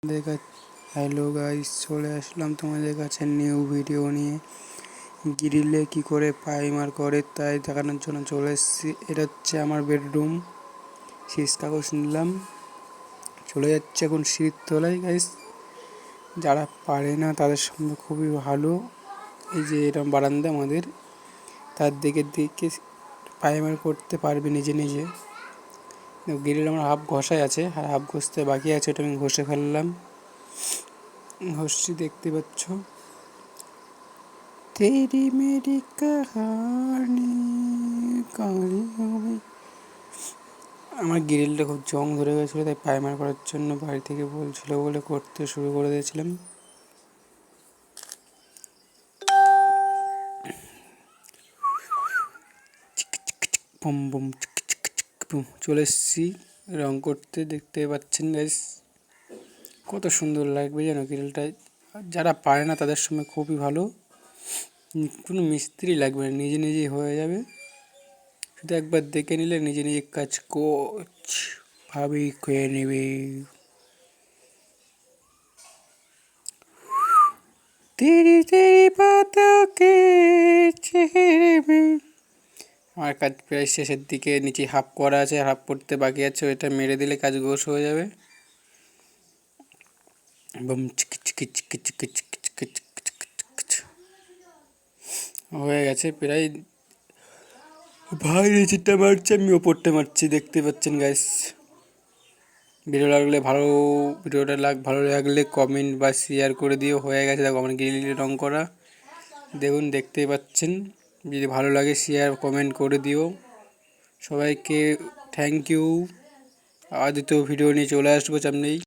দেখা hello guys, চলে আসলাম তোমাদের কাছে নিউ ভিডিও নিয়ে। গ্রিলে কি করে প্রাইমার করে তাই দেখানোর জন্য চলে এসেছি। এটা হচ্ছে আমার বেডরুম। শীষ কাগজ নিলাম, চলে যাচ্ছে এখন শীত তোলায় গাইস। যারা পারে না তাদের সামনে খুবই ভালো। এই যে এরকম বারান্দা আমাদের, তার দিকে দিকে প্রাইমার করতে পারবে নিজে নিজে। গ্রিল আমার হাফ ঘষাই আছে আর হাফ ঘষতে বাকি আছে, ওটা আমি ঘষে ফেললাম। ঘষছি, দেখতে পাচ্ছ। তেরি মেরি কাহানি আমার গ্রিলটা খুব জং ধরে গেছিলো, তাই প্রাইমার করার জন্য বাড়ি থেকে বলছিল বলে করতে শুরু করে দিয়েছিলাম। বম বম চলে এসেছি রং করতে, দেখতে পাচ্ছেন গাইস কত সুন্দর লাগবে যেন গ্রিলটায়। যারা পারে না তাদের সময় খুবই ভালো, কোনো মিস্ত্রি লাগবে না, নিজে নিজেই হয়ে যাবে। শুধু একবার দেখে নিলে নিজে নিজে কাজ ভাবেই করে নেবে। তেরি তেরি পাতাকে ছেড়ে আমার কাজ প্রায় শেষের দিকে। নিচে হাফ করা আছে, হাফ করতে বাকি আছে, ওইটা মেরে দিলে কাজ গোছ হয়ে যাবে। বম চিকি চিকি চিকি চিকি চিকি চিকি চিকি হয়ে গেছে প্রায়। ভাই নিচেরটা মারছে, আমি ওপরটা মারছি, দেখতে পাচ্ছেন গাইস। ভিডিওটা ভালো লাগলে কমেন্ট বা শেয়ার করে দিও। হয়ে গেছে দেখো আমার গ্রিলে রং করা, দেখুন দেখতেই পাচ্ছেন। যদি ভালো লাগে শেয়ার কমেন্ট করে দিও। সবাইকে থ্যাংক ইউ। আজ তো ভিডিও নিয়ে চলে আসবো সামনেই।